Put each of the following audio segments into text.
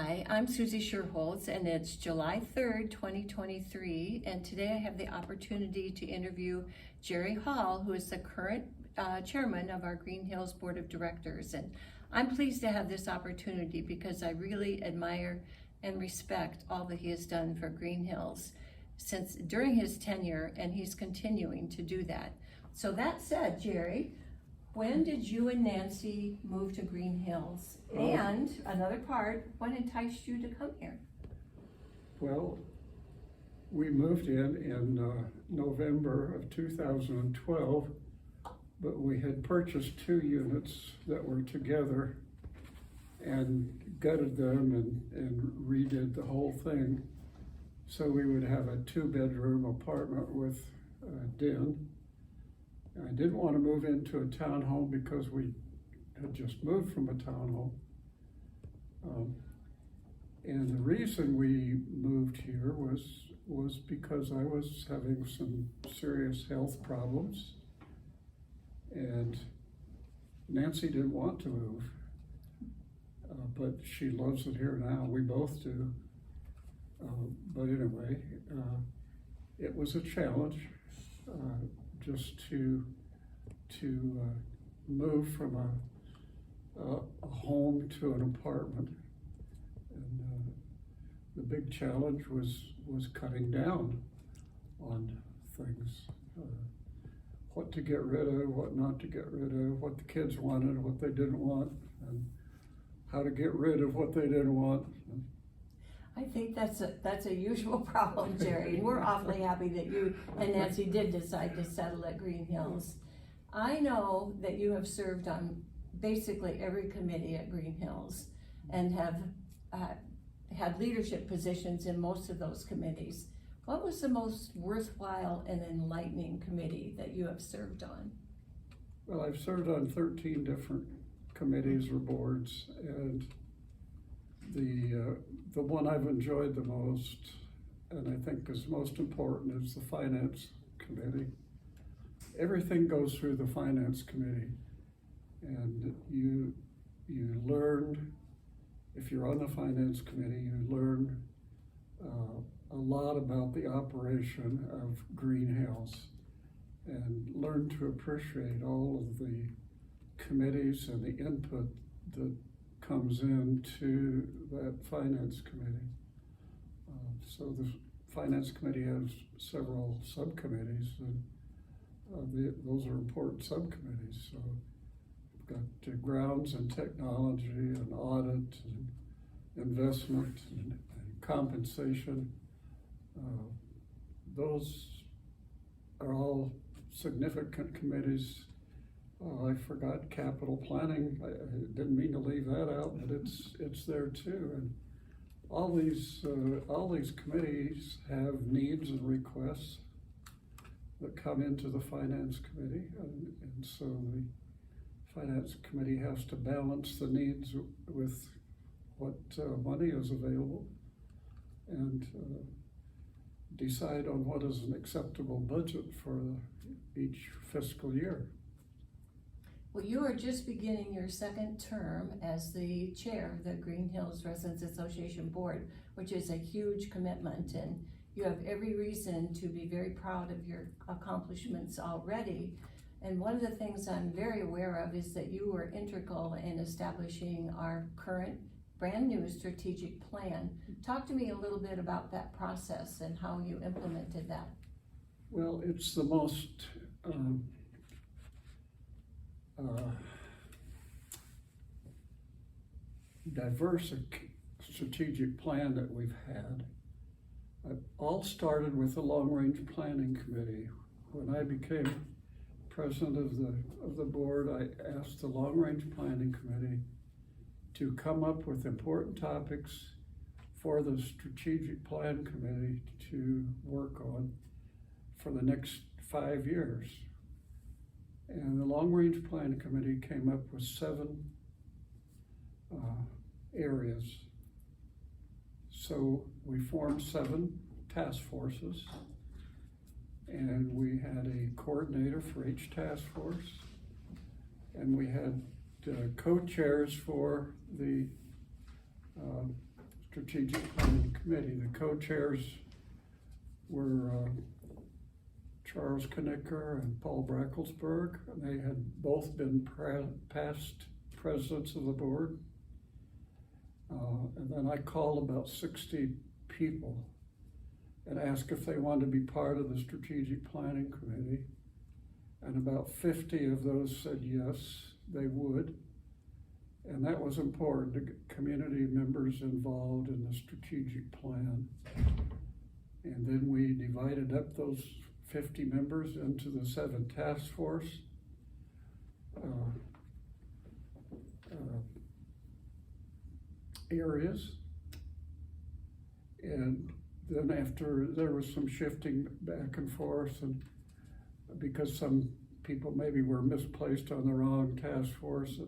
Hi, I'm Susie Sherholtz, and it's July 3rd, 2023, and today I have the opportunity to interview Jerry Hall, who is the current chairman of our Green Hills Board of Directors. And I'm pleased to have this opportunity because I really admire and respect all that he has done for Green Hills since during his tenure, and he's continuing to do that. So that said, Jerry, when did you and Nancy move to Green Hills? And another part, what enticed you to come here? Well, we moved in November of 2012, but we had purchased 2 units that were together and gutted them and redid the whole thing. So we would have a 2-bedroom apartment with a den. I didn't want to move into a townhome because we had just moved from a townhome. And the reason we moved here was because I was having some serious health problems, and Nancy didn't want to move, but she loves it here now. We both do. But anyway, it was a challenge. Just to move from a home to an apartment, and the big challenge was cutting down on things, what to get rid of, what not to get rid of, what the kids wanted, what they didn't want, and how to get rid of what they didn't want. I think that's a usual problem, Jerry, and we're awfully happy that you and Nancy did decide to settle at Green Hills. I know that you have served on basically every committee at Green Hills and have had leadership positions in most of those committees. What was the most worthwhile and enlightening committee that you have served on? Well, I've served on 13 different committees or boards, and the one I've enjoyed the most, and I think is most important, is the Finance Committee. Everything goes through the Finance Committee, and you learn, if you're on the Finance Committee, you learn a lot about the operation of Green Hills, and learn to appreciate all of the committees and the input that comes into that Finance Committee. So the Finance Committee has several subcommittees, and those are important subcommittees. So we've got grounds and technology and audit and investment and compensation. Those are all significant committees. I forgot capital planning. I didn't mean to leave that out, but it's there too. And all these committees have needs and requests that come into the Finance Committee, and so the Finance Committee has to balance the needs with what money is available, and decide on what is an acceptable budget for each fiscal year. Well, you are just beginning your second term as the chair of the Green Hills Residents Association Board, which is a huge commitment, and you have every reason to be very proud of your accomplishments already. And one of the things I'm very aware of is that you were integral in establishing our current brand new strategic plan. Talk to me a little bit about that process and how you implemented that. Well, it's the most diverse strategic plan that we've had. It all started with the Long Range Planning Committee. When I became president of the board, I asked the Long Range Planning Committee to come up with important topics for the Strategic Plan Committee to work on for the next 5 years. And the Long Range Plan Committee came up with 7 areas. So we formed 7 task forces, and we had a coordinator for each task force, and we had co-chairs for the Strategic Planning Committee. The co-chairs were Charles Knicker and Paul Brackelsberg. They had both been past presidents of the board. And then I called about 60 people and asked if they wanted to be part of the Strategic Planning Committee. And about 50 of those said yes, they would. And that was important to get community members involved in the strategic plan. And then we divided up those 50 members into the 7 task force. Areas. And then after, there was some shifting back and forth, and because some people maybe were misplaced on the wrong task force.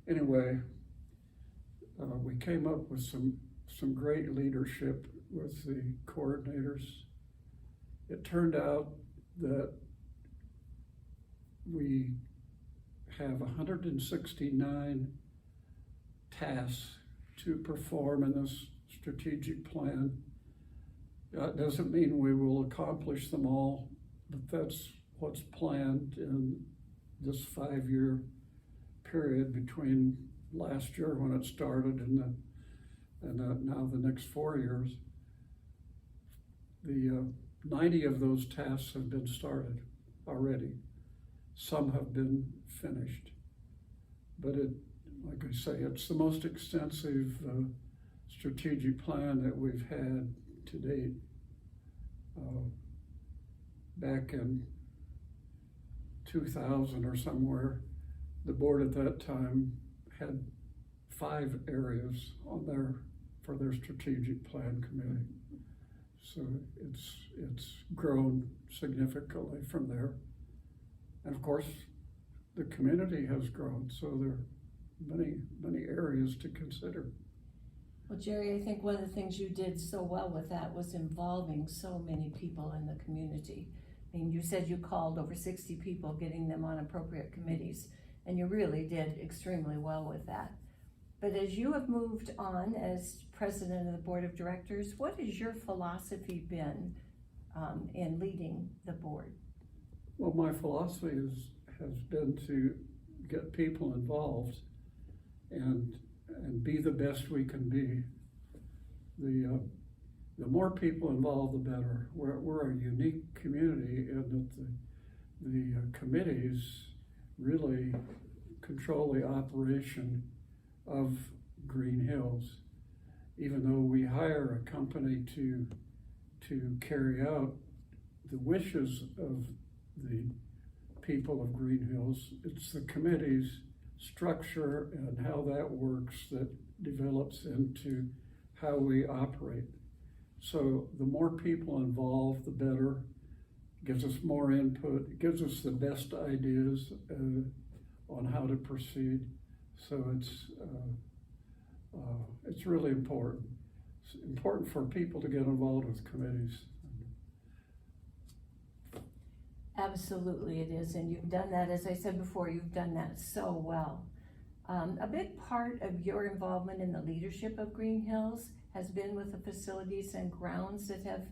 Anyway, we came up with some great leadership with the coordinators. It turned out that we have 169 tasks to perform in this strategic plan. That doesn't mean we will accomplish them all, but that's what's planned in this 5-year period between last year when it started and now the next 4 years. The 90 of those tasks have been started already. Some have been finished, but like I say, it's the most extensive strategic plan that we've had to date. Back in 2000 or somewhere, the board at that time had 5 areas for their strategic plan committee. So it's grown significantly from there. And of course, the community has grown, so there are many areas to consider. Well, Jerry, I think one of the things you did so well with that was involving so many people in the community. I mean, you said you called over 60 people, getting them on appropriate committees, and you really did extremely well with that. But as you have moved on as president of the board of directors, what has your philosophy been in leading the board? Well, my philosophy has been to get people involved and be the best we can be. The more people involved, the better. We're a unique community in that the committees really control the operation of Green Hills. Even though we hire a company to carry out the wishes of the people of Green Hills, it's the committee's structure and how that works that develops into how we operate. So the more people involved, the better. Gives us more input, gives us the best ideas on how to proceed. So it's really important. It's important for people to get involved with committees. Absolutely it is, and you've done that, as I said before, you've done that so well. A big part of your involvement in the leadership of Green Hills has been with the facilities and grounds that have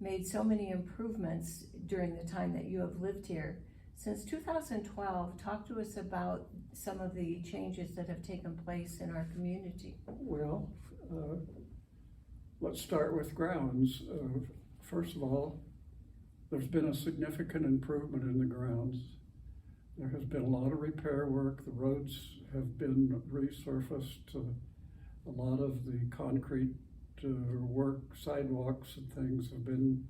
made so many improvements during the time that you have lived here. Since 2012, talk to us about some of the changes that have taken place in our community. Well, let's start with grounds. First of all, there's been a significant improvement in the grounds. There has been a lot of repair work. The roads have been resurfaced. A lot of the concrete work, sidewalks and things have been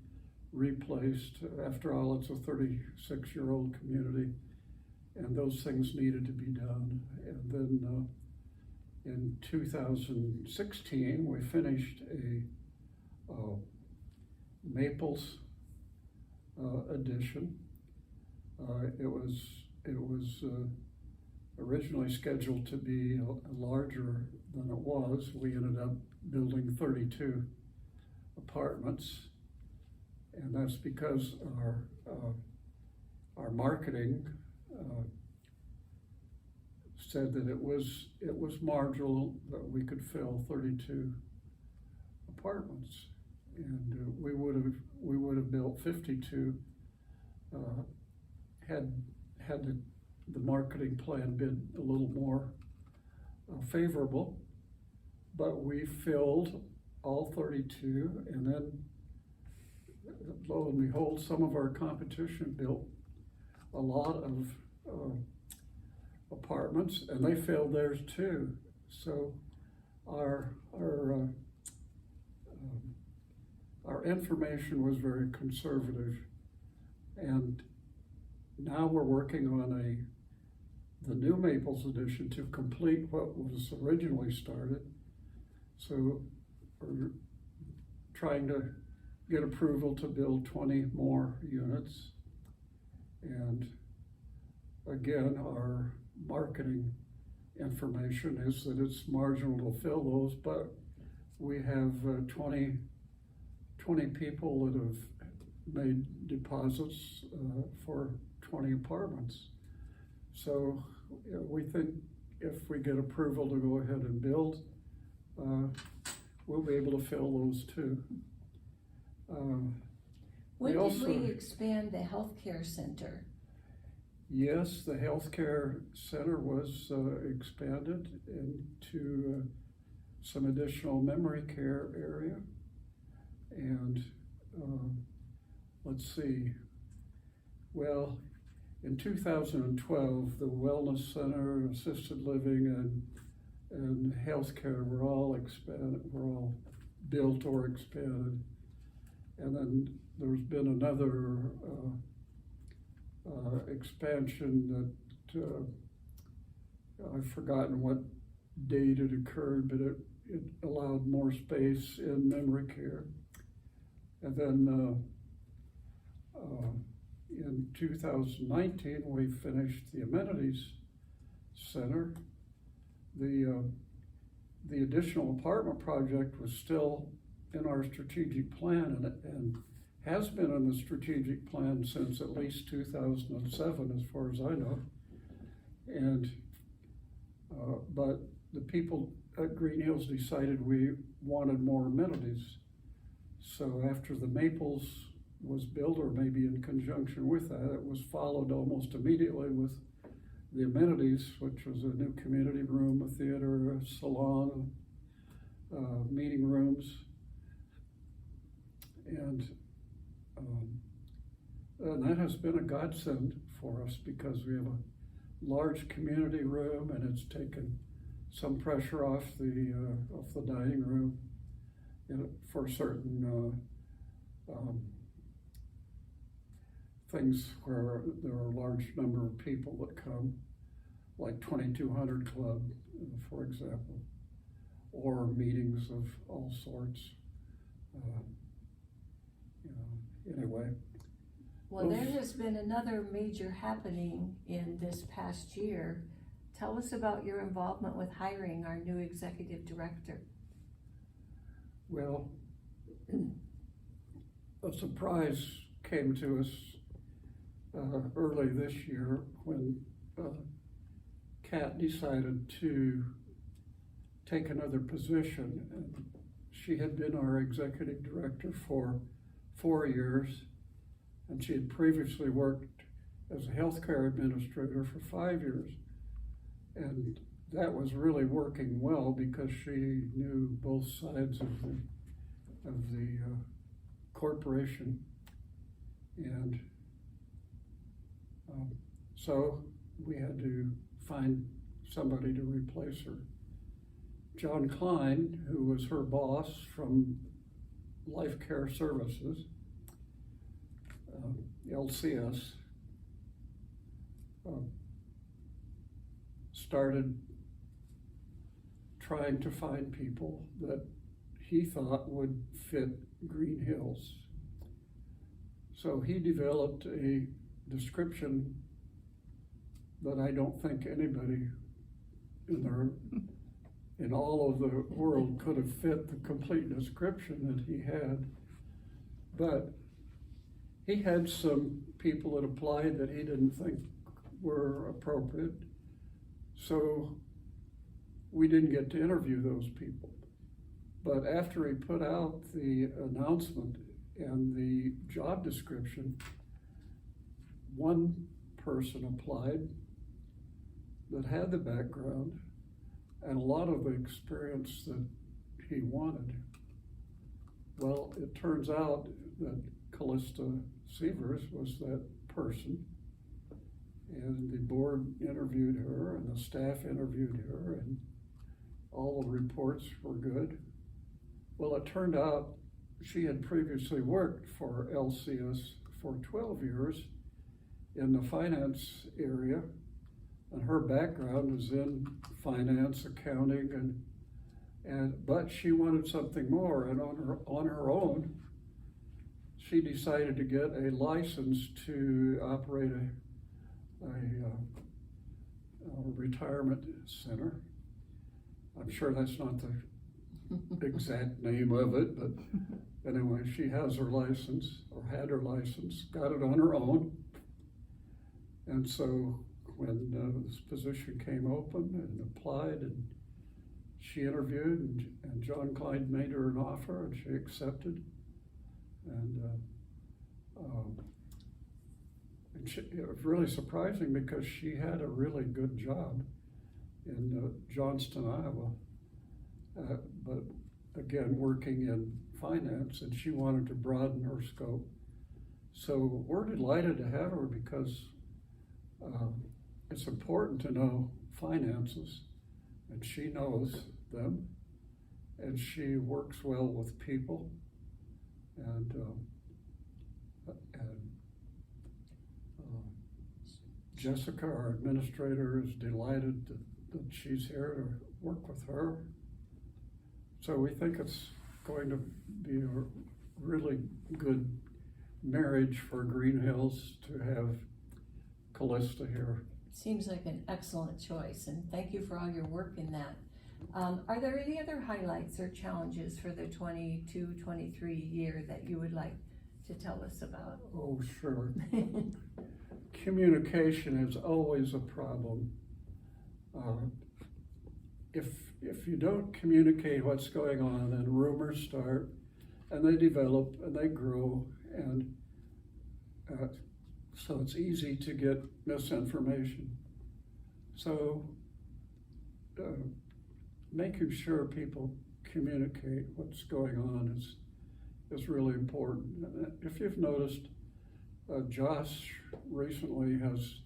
replaced. After all, it's a 36-year-old community, and those things needed to be done. And then in 2016, we finished a Maples addition. It was originally scheduled to be larger than it was. We ended up building 32 apartments, and that's because our marketing said that it was marginal that we could fill 32 apartments. And we would have built 52 had the marketing plan been a little more favorable. But we filled all 32, and then lo and behold, some of our competition built a lot of apartments, and they filled theirs too. So our information was very conservative, and now we're working on the new Maples edition to complete what was originally started. So we're trying to get approval to build 20 more units. And again, our marketing information is that it's marginal to fill those, but we have 20 people that have made deposits for 20 apartments. So we think if we get approval to go ahead and build, we'll be able to fill those too. When did we expand the healthcare center? Yes, the healthcare center was expanded into some additional memory care area. And let's see, well, in 2012, the wellness center, assisted living, and healthcare were all built or expanded. And then there's been another expansion that I've forgotten what date it occurred, but it allowed more space in memory care. And then in 2019, we finished the amenities center. The additional apartment project was still in our strategic plan, and has been in the strategic plan since at least 2007, as far as I know. And but the people at Green Hills decided we wanted more amenities. So after the Maples was built, or maybe in conjunction with that, it was followed almost immediately with the amenities, which was a new community room, a theater, a salon, meeting rooms. And that has been a godsend for us, because we have a large community room, and it's taken some pressure off the dining room, for certain things where there are a large number of people that come, like 2200 Club, for example, or meetings of all sorts. Anyway. Well, there has been another major happening in this past year. Tell us about your involvement with hiring our new executive director. Well, a surprise came to us early this year when Kat decided to take another position. And she had been our executive director for 4 years, and she had previously worked as a healthcare administrator for 5 years. And that was really working well, because she knew both sides of the corporation. And so we had to find somebody to replace her. John Klein, who was her boss from Life Care Services, LCS, started trying to find people that he thought would fit Green Hills. So he developed a description that I don't think anybody in all of the world could have fit the complete description that he had. But he had some people that applied that he didn't think were appropriate. So we didn't get to interview those people. But after he put out the announcement and the job description, one person applied that had the background and a lot of the experience that he wanted. Well, it turns out that Callista Severs was that person, and the board interviewed her and the staff interviewed her, and all the reports were good. Well, it turned out she had previously worked for LCS for 12 years in the finance area, and her background is in finance, accounting, but she wanted something more, and on her own, she decided to get a license to operate a retirement center. I'm sure that's not the exact name of it, but anyway, she has her license, or had her license, got it on her own. And so when this position came open and applied, and she interviewed, and John Klein made her an offer, and she accepted. And it was really surprising because she had a really good job in Johnston, Iowa, but again, working in finance, and she wanted to broaden her scope. So we're delighted to have her because it's important to know finances, and she knows them, and she works well with people, and Jessica, our administrator, is delighted that she's here to work with her. So we think it's going to be a really good marriage for Green Hills to have Callista here. Seems like an excellent choice, and thank you for all your work in that. Are there any other highlights or challenges for the 22-23 year that you would like to tell us about? Oh, sure. Communication is always a problem. If you don't communicate what's going on, then rumors start, and they develop, and they grow, and so it's easy to get misinformation. So making sure people communicate what's going on is really important. If you've noticed, Josh recently has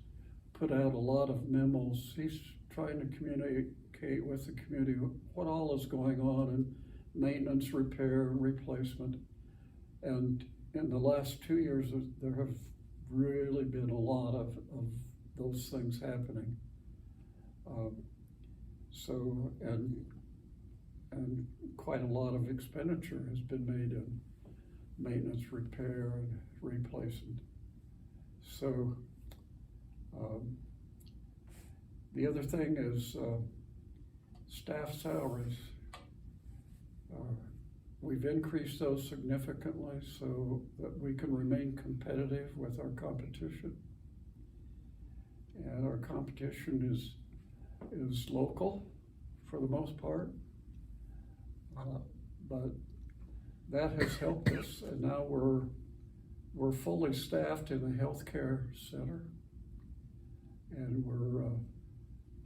put out a lot of memos. He's trying to communicate with the community what all is going on in maintenance, repair, and replacement. And in the last 2 years, there have really been a lot of those things happening. And quite a lot of expenditure has been made in maintenance, repair, and replacement. So the other thing is staff salaries. We've increased those significantly so that we can remain competitive with our competition. And our competition is local for the most part, but that has helped us, and now we're fully staffed in the healthcare center, and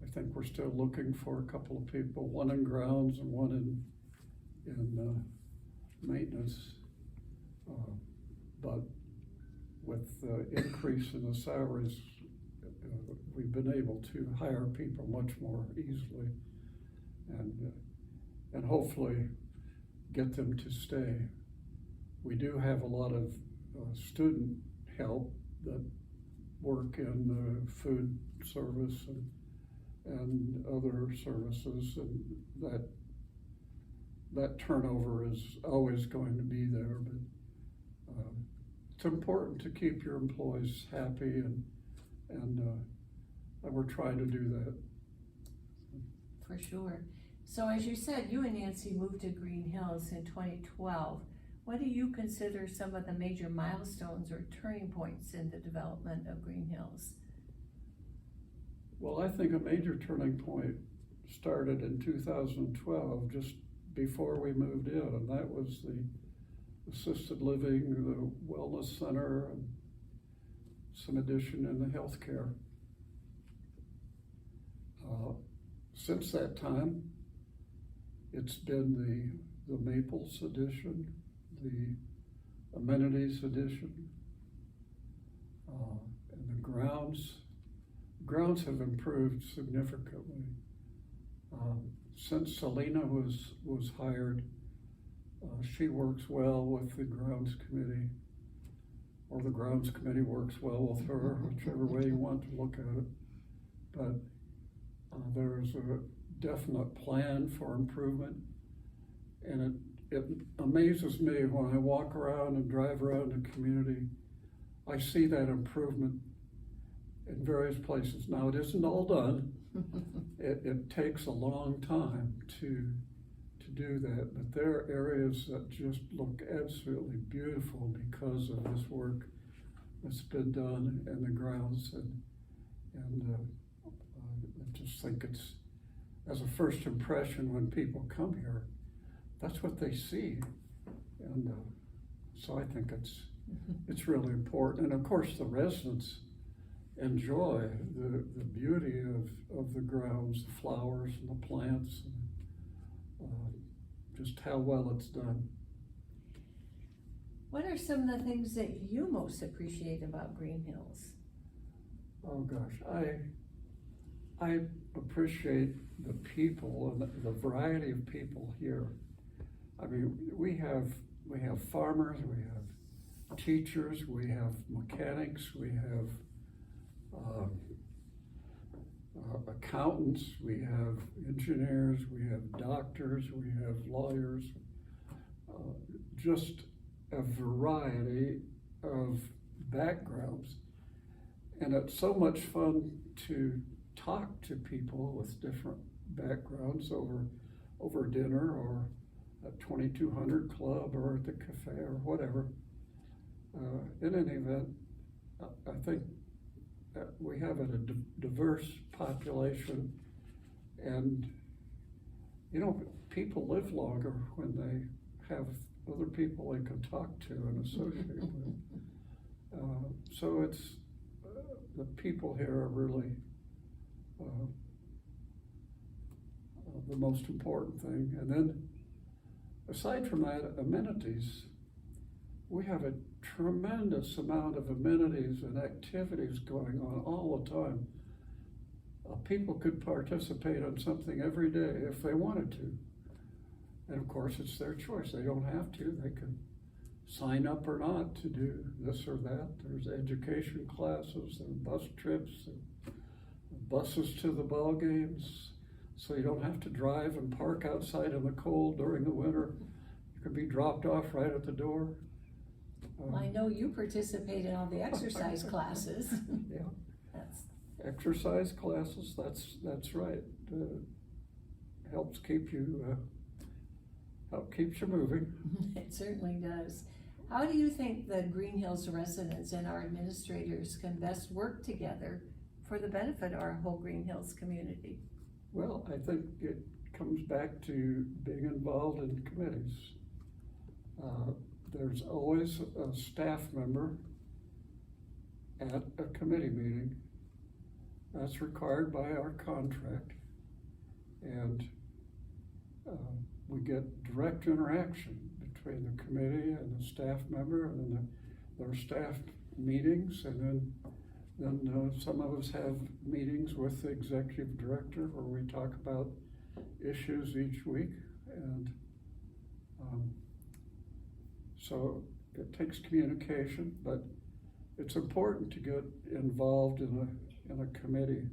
I think we're still looking for a couple of people, one in grounds and one in maintenance, but with the increase in the salaries, we've been able to hire people much more easily, and hopefully get them to stay. We do have a lot of student help that work in the food service and other services, and that turnover is always going to be there, but it's important to keep your employees happy, and we're trying to do that. For sure. So as you said, you and Nancy moved to Green Hills in 2012. What do you consider some of the major milestones or turning points in the development of Green Hills? Well, I think a major turning point started in 2012, just before we moved in, and that was the assisted living, the wellness center, and some addition in the healthcare. Since that time, it's been the Maples addition, the amenities addition, and the grounds have improved significantly. Since Selena was hired, she works well with the grounds committee, or the grounds committee works well with her, whichever way you want to look at it. But there's a definite plan for improvement, and it amazes me when I walk around and drive around the community. I see that improvement in various places. Now, it isn't all done. It takes a long time to do that, but there are areas that just look absolutely beautiful because of this work that's been done in the grounds, and I just think it's, as a first impression when people come here, that's what they see, and so I think it's really important. And of course, the residents enjoy the beauty of the grounds, the flowers and the plants, and just how well it's done. What are some of the things that you most appreciate about Green Hills? Oh gosh, I appreciate the people and the variety of people here. I mean, we have farmers, we have teachers, we have mechanics, we have accountants, we have engineers, we have doctors, we have lawyers, just a variety of backgrounds. And it's so much fun to talk to people with different backgrounds over dinner, or at 2200 Club, or at the cafe, or whatever. In any event, I think we have a diverse population, and people live longer when they have other people they can talk to and associate with. So it's the people here are really the most important thing. And then, aside from that, amenities. We have a tremendous amount of amenities and activities going on all the time. People could participate in something every day if they wanted to. And of course, it's their choice. They don't have to. They can sign up or not to do this or that. There's education classes and bus trips and buses to the ball games. So you don't have to drive and park outside in the cold during the winter. You can be dropped off right at the door. Well, I know you participate in all the exercise classes. Yeah. Exercise classes, that's right. Helps keep you moving. It certainly does. How do you think the Green Hills residents and our administrators can best work together for the benefit of our whole Green Hills community? Well, I think it comes back to being involved in committees. There's always a staff member at a committee meeting. That's required by our contract, and we get direct interaction between the committee and the staff member, and then there are staff meetings, and then some of us have meetings with the executive director where we talk about issues each week, and so it takes communication, but it's important to get involved in a committee.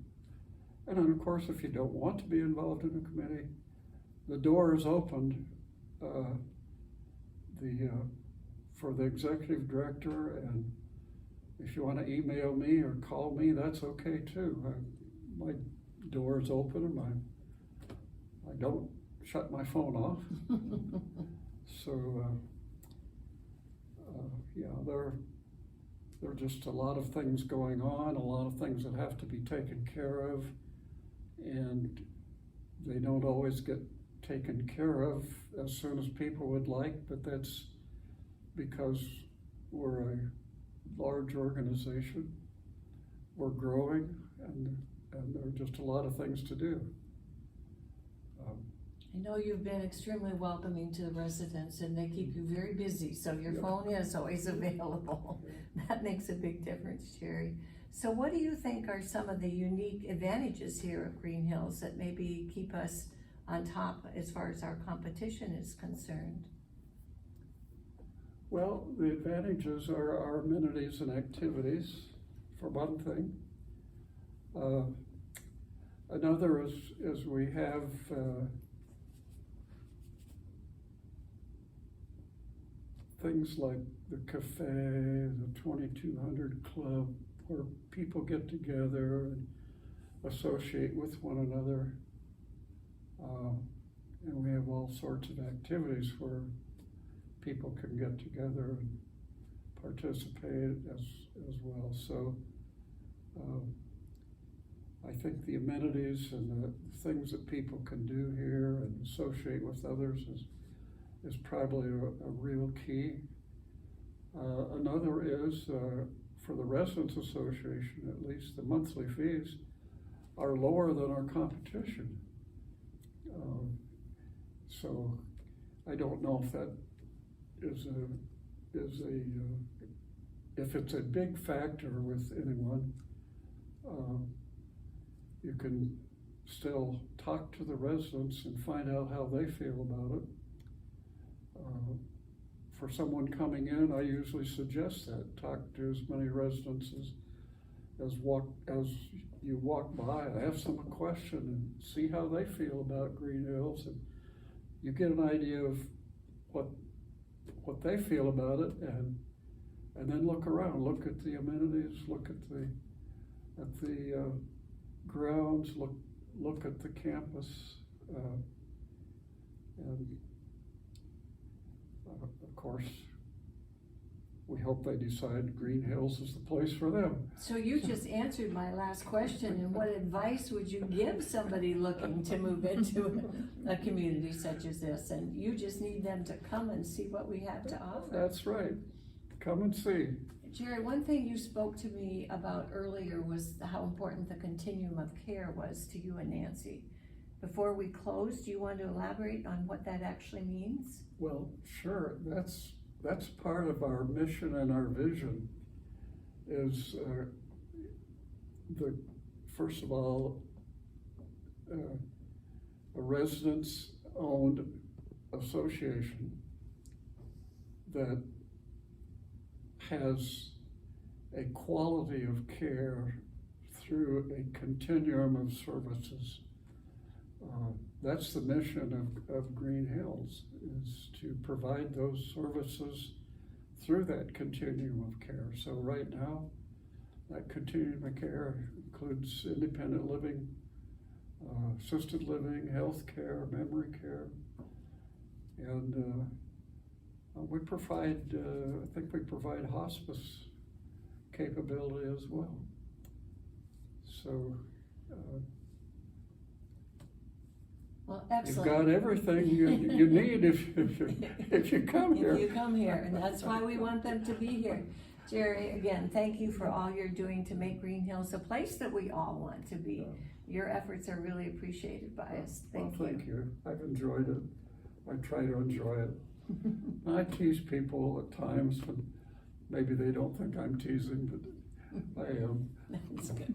And then, of course, if you don't want to be involved in a committee, the door is opened for the executive director, and if you want to email me or call me, that's okay too. My door is open, and I don't shut my phone off. So yeah, there are just a lot of things going on, a lot of things that have to be taken care of, and they don't always get taken care of as soon as people would like, but that's because we're a large organization. We're growing, and there are just a lot of things to do. I know you've been extremely welcoming to the residents, and they keep you very busy, so your Yep. phone is always available. That makes a big difference, Jerry. So what do you think are some of the unique advantages here at Green Hills that maybe keep us on top as far as our competition is concerned? Well, the advantages are our amenities and activities, for one thing. Another is we have things like the cafe, the 2200 Club, where people get together and associate with one another. And we have all sorts of activities where people can get together and participate as well. So I think the amenities and the things that people can do here and associate with others is probably a real key. Another is, for the Residents Association at least, the monthly fees are lower than our competition. So I don't know if that is if it's a big factor with anyone. You can still talk to the residents and find out how they feel about it. For someone coming in, I usually suggest that. Talk to as many residents as you walk by and ask them a question and see how they feel about Green Hills, and you get an idea of what they feel about it, and then look around, look at the amenities, look at the grounds, look at the campus, and of course, we hope they decide Green Hills is the place for them. So you just answered my last question, and what advice would you give somebody looking to move into a community such as this? And you just need them to come and see what we have to offer. That's right. Come and see. Jerry, one thing you spoke to me about earlier was how important the continuum of care was to you and Nancy. Before we close, do you want to elaborate on what that actually means? Well, sure. That's part of our mission and our vision. Is first of all, a residents-owned association that has a quality of care through a continuum of services. That's the mission of Green Hills, is to provide those services through that continuum of care. So right now, that continuum of care includes independent living, assisted living, health care, memory care, and we provide, I think we provide hospice capability as well. So Well, you've excellent. got everything you need if you come here. If you come here, and that's why we want them to be here. Jerry, again, thank you for all you're doing to make Green Hills a place that we all want to be. Your efforts are really appreciated by us. Thank you. Thank you. I've enjoyed it. I try to enjoy it. I tease people at times, but maybe they don't think I'm teasing, but I am. That's good.